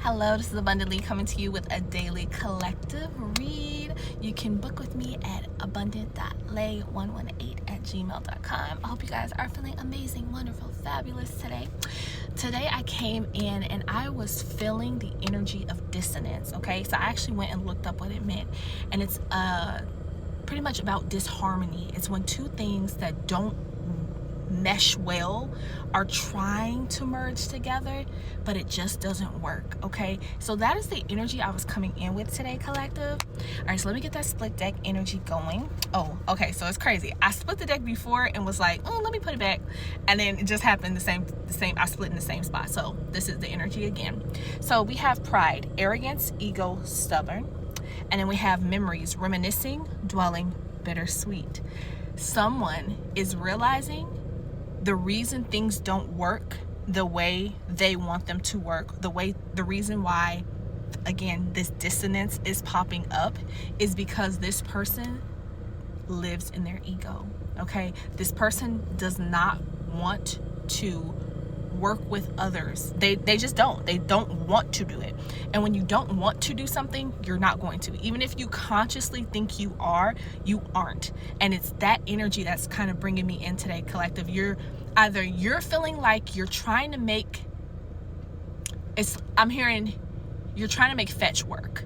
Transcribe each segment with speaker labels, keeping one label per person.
Speaker 1: Hello, this is Abundant Lei coming to you with a daily collective read. You can book with me at abundant.lei118@gmail.com. I hope you guys are feeling amazing, wonderful, fabulous today. Today I came in and I was feeling the energy of dissonance, okay? So I actually went and looked up what it meant. And it's pretty much about disharmony. It's when two things that don't mesh well are trying to merge together, but it just doesn't work. Okay, so that is the energy I was coming in with today, collective. All right, so let me get that split deck energy going. Oh, okay, so it's crazy. I split the deck before and was like, oh, let me put it back, and then it just happened the same. I split in the same spot. So this is the energy again. So we have pride, arrogance, ego, stubborn, and then we have memories, reminiscing, dwelling, bittersweet. Someone is realizing the reason things don't work the way they want them to work, the reason why, again, this dissonance is popping up is because this person lives in their ego, okay? This person does not want to work with others. They just don't. They don't want to do it. And when you don't want to do something, you're not going to. Even if you consciously think you are, you aren't. And it's that energy that's kind of bringing me in today, collective. You're feeling like you're trying to make I'm hearing you're trying to make fetch work.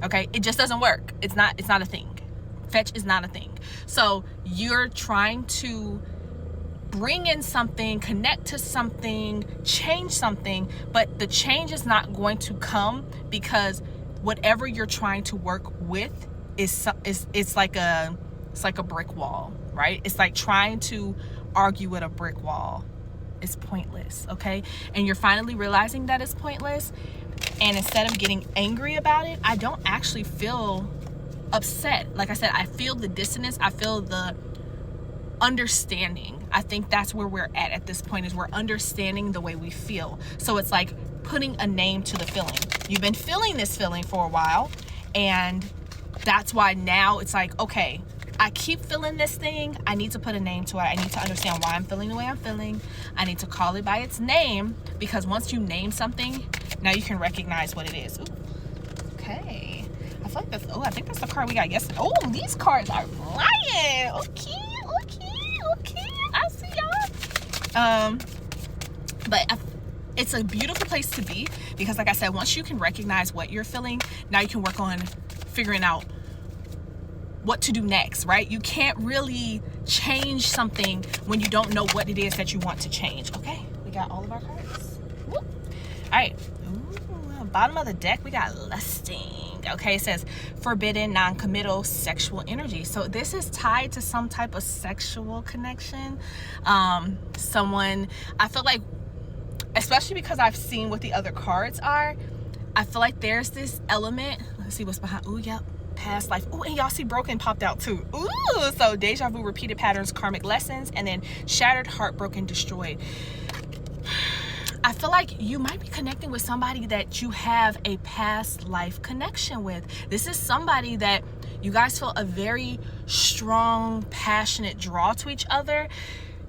Speaker 1: Okay? It just doesn't work. It's not a thing. Fetch is not a thing. So you're trying to bring in something, connect to something, change something, but the change is not going to come because whatever you're trying to work with is like a brick wall, right? It's like trying to argue with a brick wall. It's pointless, okay? And you're finally realizing that it's pointless, and instead of getting angry about it, I don't actually feel upset. Like I said, I feel the dissonance, I feel the understanding. I think that's where we're at this point, is we're understanding the way we feel. So it's like putting a name to the feeling. You've been feeling this feeling for a while, and that's why now it's like, okay, I keep feeling this thing. I need to put a name to it. I need to understand why I'm feeling the way I'm feeling. I need to call it by its name, because once you name something, now you can recognize what it is. Ooh, okay. I feel like I think that's the card we got yesterday. Oh, these cards are flying. Okay. I see y'all. But it's a beautiful place to be, because like I said, once you can recognize what you're feeling, now you can work on figuring out what to do next, right? You can't really change something when you don't know what it is that you want to change. Okay, we got all of our cards. Woo. All right. Ooh, bottom of the deck, we got lusting. Okay, it says forbidden, non-committal sexual energy. So this is tied to some type of sexual connection. Someone, I feel like, especially because I've seen what the other cards are, I feel like there's this element. Let's see what's behind. Ooh, yep. Past life. Ooh, and y'all see broken popped out too. Ooh, so deja vu, repeated patterns, karmic lessons, and then shattered, heartbroken, destroyed. I feel like you might be connecting with somebody that you have a past life connection with. This is somebody that you guys feel a very strong, passionate draw to each other.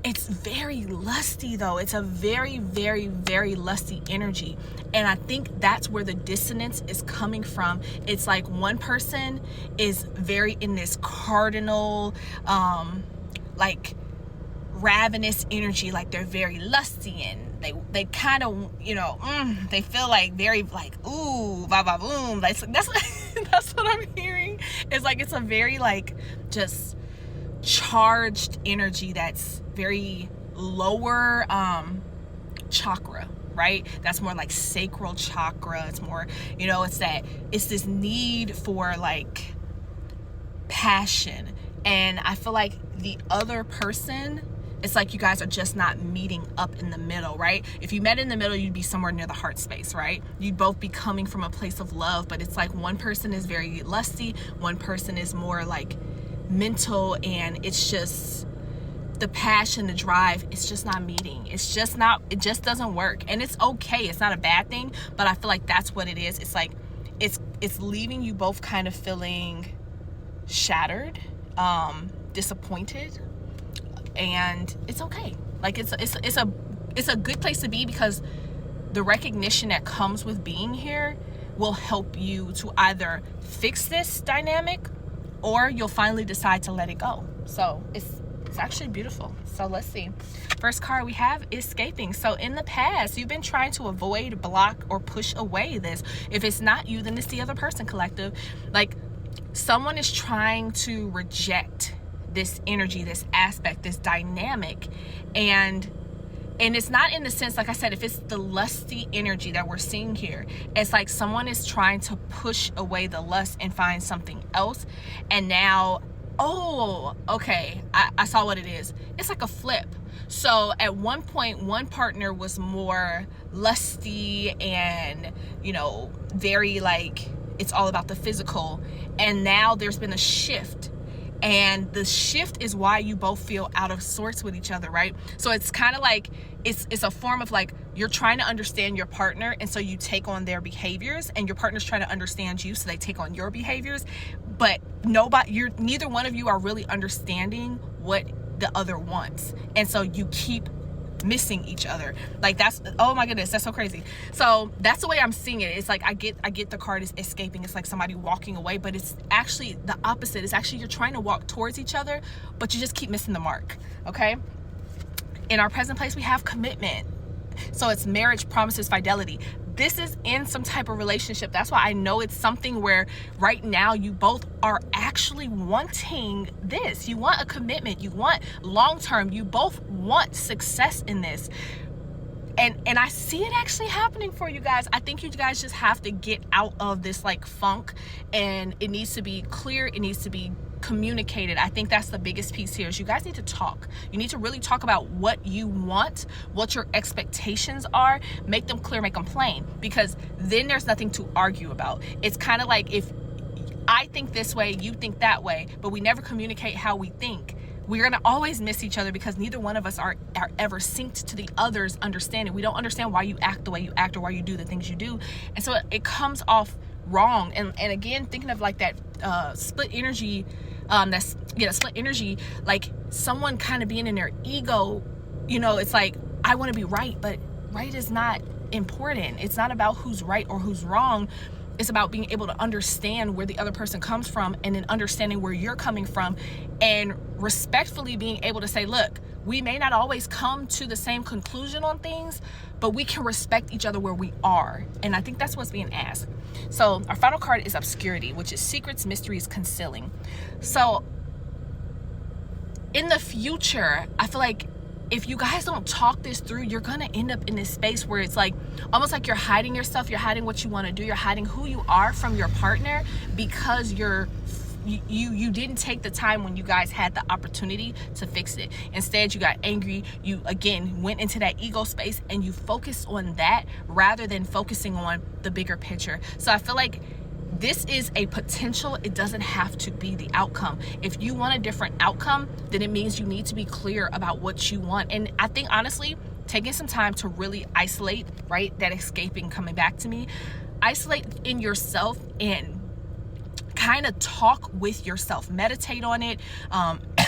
Speaker 1: It's very lusty though. It's a very, very, very lusty energy. And I think that's where the dissonance is coming from. It's like one person is very in this cardinal, like ravenous energy, like they're very lusty, and they kind of, they feel like very like, ooh, ba ba boom. That's that's what I'm hearing. It's like it's a very like just charged energy that's very lower chakra, right? That's more like sacral chakra. It's more, it's this need for like passion. And I feel like the other person, it's like you guys are just not meeting up in the middle, right? If you met in the middle, you'd be somewhere near the heart space, right? You'd both be coming from a place of love, but it's like one person is very lusty, one person is more like mental, and it's just the passion, the drive, it's just not meeting. It just doesn't work. And it's okay. It's not a bad thing, but I feel like that's what it is. It's like, it's leaving you both kind of feeling shattered, disappointed, and it's okay. Like it's a good place to be, because the recognition that comes with being here will help you to either fix this dynamic, or you'll finally decide to let it go. So it's actually beautiful. So let's see. First card we have is escaping. So in the past, you've been trying to avoid, block, or push away this. If it's not you, then it's the other person, collective. Like, someone is trying to reject this energy, this aspect, this dynamic. And it's not in the sense, like I said, if it's the lusty energy that we're seeing here, it's like someone is trying to push away the lust and find something else. And now, oh, okay, I saw what it is. It's like a flip. So at one point, one partner was more lusty and, you know, very like, it's all about the physical. And now there's been a shift. And the shift is why you both feel out of sorts with each other, right? So it's kind of like, it's a form of like, you're trying to understand your partner, and so you take on their behaviors, and your partner's trying to understand you, so they take on your behaviors. But neither one of you are really understanding what the other wants. And so you keep missing each other. Like, that's, oh my goodness, that's so crazy. So that's the way I'm seeing it. It's like I get the card is escaping. It's like somebody walking away, but it's actually the opposite. It's actually you're trying to walk towards each other, but you just keep missing the mark. Okay, in our present place we have commitment. So it's marriage, promises, fidelity. This is in some type of relationship. That's why I know it's something where right now you both are actually wanting this. You want a commitment. You want long-term. You both want success in this. And I see it actually happening for you guys. I think you guys just have to get out of this like funk, and it needs to be clear. It needs to be communicated. I think that's the biggest piece here, is you guys need to talk. You need to really talk about what you want, what your expectations are, make them clear, make them plain, because then there's nothing to argue about. It's kind of like if I think this way, you think that way, but we never communicate how we think, we're going to always miss each other, because neither one of us are ever synced to the other's understanding. We don't understand why you act the way you act or why you do the things you do. And so it comes off wrong. And again, thinking of like that split energy, split energy, like someone kind of being in their ego, you know, it's like, I want to be right, but right is not important. It's not about who's right or who's wrong. It's about being able to understand where the other person comes from, and then understanding where you're coming from, and respectfully being able to say, look, we may not always come to the same conclusion on things, but we can respect each other where we are. And I think that's what's being asked. So our final card is obscurity, which is secrets, mysteries, concealing. So in the future, I feel like if you guys don't talk this through, you're gonna end up in this space where it's like almost like you're hiding yourself, you're hiding what you want to do, you're hiding who you are from your partner, because you didn't take the time when you guys had the opportunity to fix it. Instead, you got angry. You again went into that ego space, and you focused on that rather than focusing on the bigger picture. So I feel like this is a potential. It doesn't have to be the outcome. If you want a different outcome, then it means you need to be clear about what you want. And I think honestly, taking some time to really isolate, right? That escaping coming back to me. Isolate in yourself and kind of talk with yourself. Meditate on it.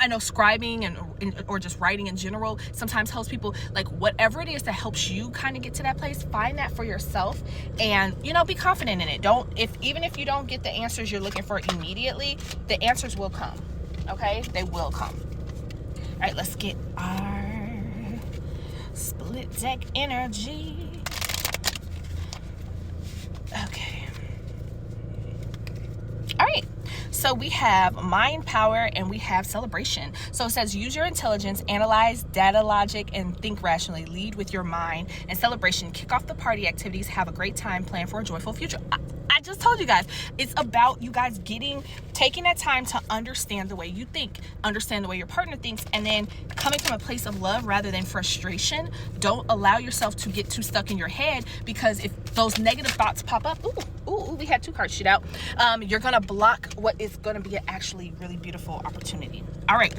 Speaker 1: I know scribing or just writing in general sometimes helps people. Like whatever it is that helps you kind of get to that place, find that for yourself, and be confident in it. Even if you don't get the answers you're looking for immediately, the answers will come. Okay, they will come. All right, let's get our split deck energy. Okay. All right, so we have mind power and we have celebration. So it says use your intelligence, analyze data logic, and think rationally. Lead with your mind. And celebration, kick off the party activities, have a great time, plan for a joyful future. I just told you guys, it's about you guys taking that time to understand the way you think, understand the way your partner thinks, and then coming from a place of love rather than frustration. Don't allow yourself to get too stuck in your head, because if those negative thoughts pop up, we had 2 cards shoot out, you're gonna block what is gonna be an actually really beautiful opportunity. All right,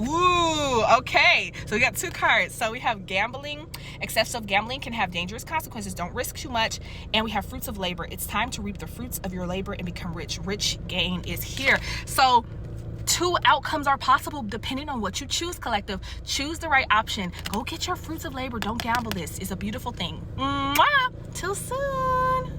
Speaker 1: okay, so we got 2 cards. So we have gambling. Excessive gambling can have dangerous consequences. Don't risk too much. And we have fruits of labor. It's time to reap the fruits of your labor and become rich. Rich gain is here. So 2 outcomes are possible depending on what you choose, collective. Choose the right option. Go get your fruits of labor. Don't gamble this. It's a beautiful thing. Mwah! Till soon.